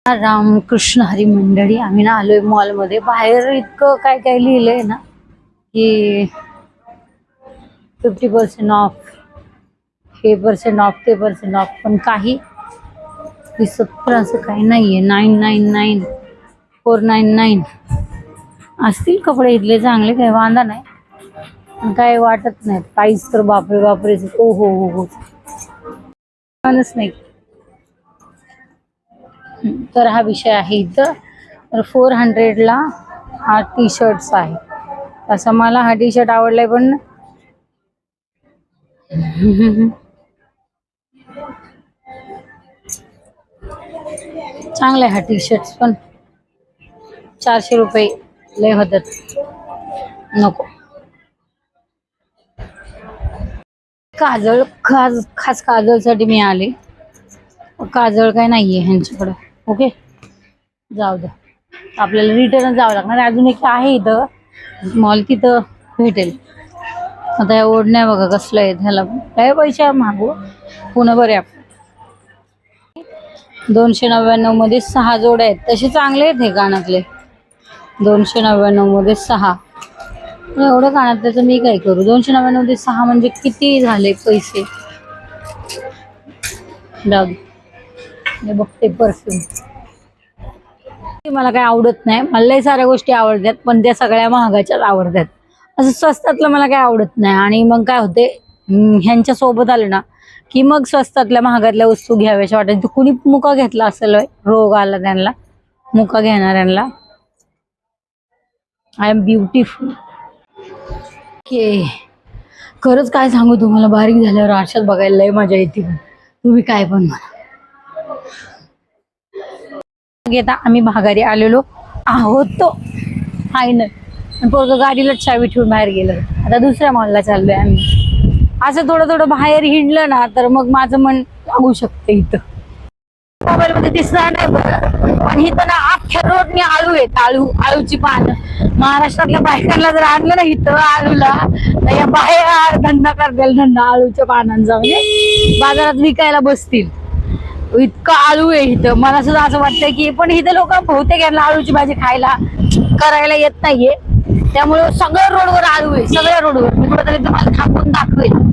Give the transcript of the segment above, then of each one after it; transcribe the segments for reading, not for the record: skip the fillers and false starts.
रामकृष्ण हरी मंडळी, आम्ही ना आलोय मॉल मध्ये. बाहेर इतकं काय काय लिहिलंय ना की 50% ऑफ, हे पर्सेंट ऑफ, ते पर्सेंट ऑफ, पण काही दिसत पण असं काही नाहीये. 999, 499 असतील कपडे इथले चांगले, काही वांधा नाही, पण काय वाटत नाही. प्राईस तर बापरे बापरे, ओ हो हो हो, नाही. तर हा विषय आहे इथं. तर 400 ला हा टी शर्ट्स आहे. असं मला हा टी शर्ट आवडलाय, पण चांगला आहे हा टी शर्ट, पण 400 रुपये लय होतात, नको. काजळ, खास काजळसाठी मी आले. काजळ काय नाहीये ह्यांच्याकडं. ओके, जाऊ द्या, आपल्याला रिटर्न जावं लागणार. अजून एक आहे इथं मॉल, तिथं भेटेल. आता या ओढण्या बघा कसलं आहे, ह्याला काय पैसे मागू, पुन्हा बरे. आपण 299 मध्ये 6 जोड्या आहेत. तसे चांगले आहेत हे कानातले. 299 मध्ये 6. एवढं कानातल्याचं मी काय करू? 299 मध्ये 6 म्हणजे किती झाले पैसे? जाऊ दे, मी बघते परफ्यूम. मला काय आवडत नाही. मला लय साऱ्या गोष्टी आवडतात, पण त्या सगळ्या महागाच्याच आवडतात. असं स्वस्तातलं मला काय आवडत नाही. आणि मग काय होते, ह्यांच्या सोबत आले ना की मग स्वस्तातल्या महागातल्या वस्तू घ्याव्याशा वाटत. कुणी मुका घेतला असेल, रोग आला त्यांना, मुका घेणाऱ्यांना. I am beautiful. ओके, खरंच काय सांगू तुम्हाला, बारीक झाल्यावर आरशात बघायला लय मजा येते. तुम्ही काय पण म्हणा. आता आम्ही माघारी आलेलो आहोत तो फायनल. पोरगं गाडीला चावी ठेवून बाहेर गेलं. आता दुसऱ्या मॉलला चाललोय आम्ही. असं थोडं थोडं बाहेर हिंडलं ना तर मग माझं मन लागू शकतं. इथं मोबाईल मध्ये दिसणार नाही बरं, पण इथं ना अख्ख्या रोडने आळू आहेत. आळूची पानं. महाराष्ट्रातल्या बायकांना जर आणलं ना इथं आळूला, तर या बाहेर धंदा करतील, धंदा आळूच्या पानांचा. म्हणजे बाजारात विकायला बसतील, इतकं आळू आहे इथं. मला सुद्धा असं वाटतंय की, पण इथं लोक बहुतेक यांना आळूची भाजी खायला करायला येत नाहीये, त्यामुळे सगळ्या रोडवर आळू आहे. सगळ्या रोडवर मी कुठेतरी तुम्हाला थांबून दाखवेल.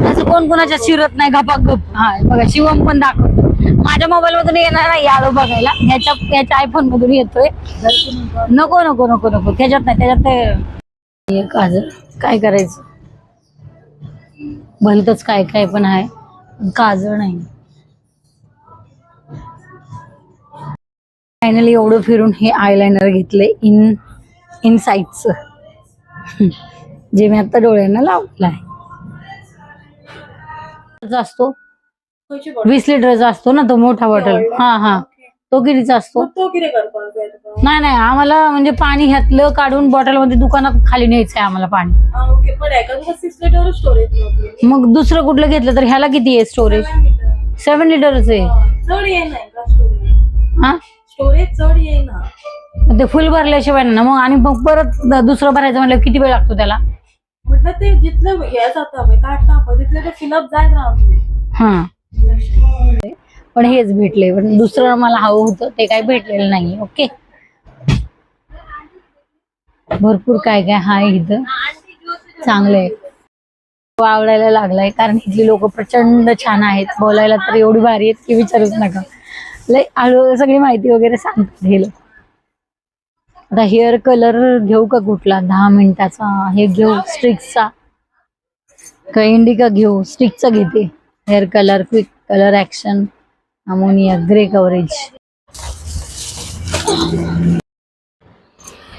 असं कोण कोणाच्या शिरत नाही गपागप. हा बघा, शिवम पण दाखवतो. माझ्या मोबाईल मधून येणार नाही आळू बघायला, ह्याच्या आयफोन मधून येतोय. नको नको नको नको, त्याच्यात नाही, त्याच्यात काजळ काय करायचं, भलतच काय काय पण आहे, काजळ नाही. फायनली एवढं फिरून हे आयलाइनर घेतले इनसाइडचं, जे मी आता डोळ्यांना लावलं आहे. असतो 20 लिटरचा असतो ना तो मोठा बॉटल. हा हा, तो कितीचा असतो? नाही नाही, आम्हाला म्हणजे पाणी ह्यातलं काढून बॉटल मध्ये दुकानात खाली न्यायचंय आम्हाला पाणी. मग दुसरं कुठलं घेतलं तर ह्याला किती आहे स्टोरेज? 7 लिटरच आहे. हा, स्टोरेज चढ येईना ते फुल भरल्याशिवाय ना. मग आणि मग परत दुसरं भरायचं म्हणलं किती वेळ लागतो त्याला? म्हटलं ते जिथलं हे जातं काढता तिथलं ते फिलअप जायला. हा, पण हेच भेटले, पण दुसरं मला हवं होतं ते काही भेटलेलं नाही. ओके, भरपूर काय काय हाय इथं, चांगलंय. आवडायला लागलाय, कारण इथली लोक प्रचंड छान आहेत. बोलायला तर एवढी भारी आहेत की विचारूच नका. लय हळू सगळी माहिती वगैरे सांगतात हे लोक. आता हेअर कलर घेऊ का कुठला? 10 मिनिटाचा हे घेऊ स्ट्रिक्सचा का इंडिका घेऊ? स्टिकचा घेते. Hair colour, quick colour action, ammonia, grey coverage.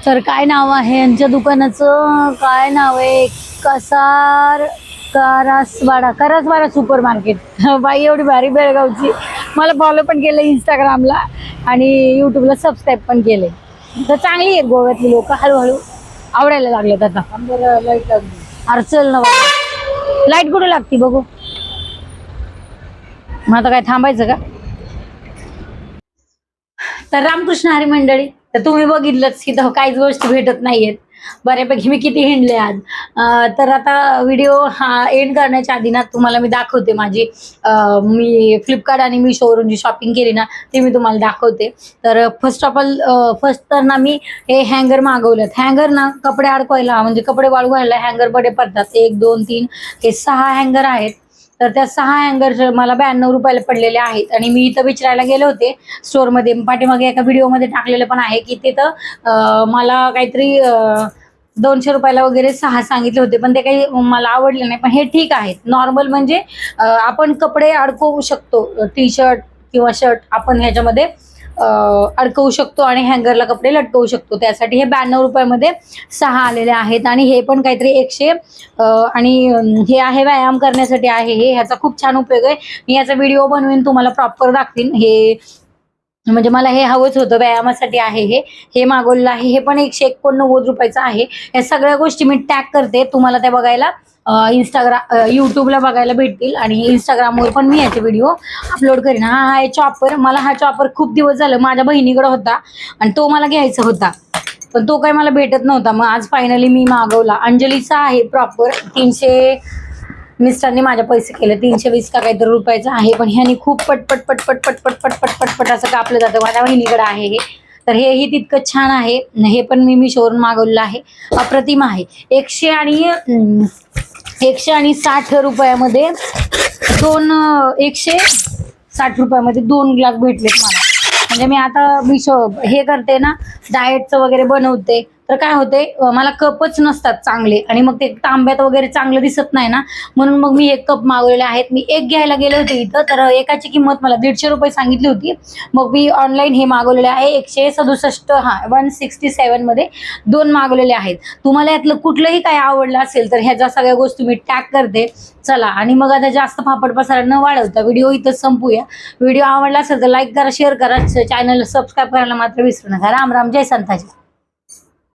तर काय नाव आहे यांच्या दुकानाचं? काय नाव आहे? Karaswada super market. बाई एवढी भारी बेळगावची. मला फॉलो पण केलं इंस्टाग्रामला आणि युट्यूबला सबस्क्राईब पण केले. तर चांगली आहेत गोव्यातली लोक, हळूहळू आवडायला लागलेत आता. लाईट लागली, अडचण ना बाबा. लाईट कुठे लागती बघू. मग आता काय थांबायचं का? तर रामकृष्ण हरी मंडळी, तर तुम्ही बघितलंच की काहीच गोष्टी भेटत नाहीयेत. बऱ्यापैकी मी किती हिंडले आज. तर आता व्हिडिओ हा एंड करण्याच्या आधी ना तुम्हाला मी दाखवते माझी मी फ्लिपकार्ट आणि मिशोवरून जी शॉपिंग केली ना ती मी तुम्हाला दाखवते. तर फर्स्ट तर ना मी हे हँगर मागवलेत. हँगर ना कपडे अडकवायला म्हणजे कपडे वाळू घालायला हँगर बडे पडतात. 1 2 3 हे 6 हँगर आहेत. तर त्या 6 हँगर मला 92 रुपयाला पडलेले आहेत. आणि मी इथं विचारायला गेले होते स्टोअरमध्ये, पाठीमागे एका व्हिडिओमध्ये टाकलेलं पण आहे की तिथं मला काहीतरी 200 रुपयाला वगैरे 6 सांगितले होते, पण ते काही मला आवडले नाही. पण हे ठीक आहेत, नॉर्मल म्हणजे आपण कपडे अडकवू शकतो, टी शर्ट किंवा शर्ट आपण ह्याच्यामध्ये अडकवू शकतो आणि हँगरला कपडे लटकवू शकतो. त्यासाठी हे 92 रुपयामध्ये 6 आलेले आहेत. आणि हे पण काहीतरी 100 आणि हे आहे व्यायाम करण्यासाठी आहे. हे ह्याचा खूप छान उपयोग आहे. मी याचा व्हिडिओ बनवून तुम्हाला प्रॉपर दाखवीन. हे म्हणजे मला हे हवंच होतं, व्यायामासाठी आहे. हे मागवलेलं आहे. हे पण 189 रुपयाचं आहे. या सगळ्या गोष्टी मी टॅग करते, तुम्हाला त्या बघायला युट्यूबला बघायला भेटतील. आणि इंस्टाग्रामवर पण मी याचे व्हिडिओ अपलोड करीन. हा आहे चॉपर. मला हा चॉपर खूप दिवस झालं माझ्या बहिणीकडे होता आणि तो मला घ्यायचा होता, पण तो काही मला भेटत नव्हता. मग आज फायनली मी मागवला. अंजलीचा आहे प्रॉपर. 300 मिस्टरने माझ्या पैसे केले, 320 का काहीतरी रुपयाचं आहे. पण ह्यानी खूप पटपट पटपट पटपट पटपट पटपट असं कापलं जातं. माझ्या बहिणीकडे आहे हे. तर हेही तितकं छान आहे. हे पण मी मिशोवरून मागवलेलं आहे. अप्रतिम आहे. 160 रुपयामध्ये 160 रुपयामध्ये 2 ग्लास भेटलेत मला. म्हणजे मी आता मिशो हे करते ना, डाएटचं वगैरे बनवते, तर काय होते मला कपच नसतात चांगले आणि मग ते तांब्यात वगैरे चांगलं दिसत नाही ना, म्हणून मग मी 1 कप मागवलेले आहेत. मी 1 घ्यायला गेले होते इथं, तर एकाची किंमत मला 150 रुपये सांगितली होती. मग मी ऑनलाईन हे मागवलेले आहे 167 मध्ये 2 मागवलेले आहेत. तुम्हाला यातलं कुठलंही काय आवडलं असेल तर ह्याच्या सगळ्या गोष्टी मी टॅग करते. चला, आणि मग आता जास्त फापड पसारा न वाढवता व्हिडिओ इथंच संपूया. व्हिडिओ आवडला असेल तर लाईक करा, शेअर करा, चॅनलला सबस्क्राईब करायला मात्र विसरू नका. राम राम, जय संताजी.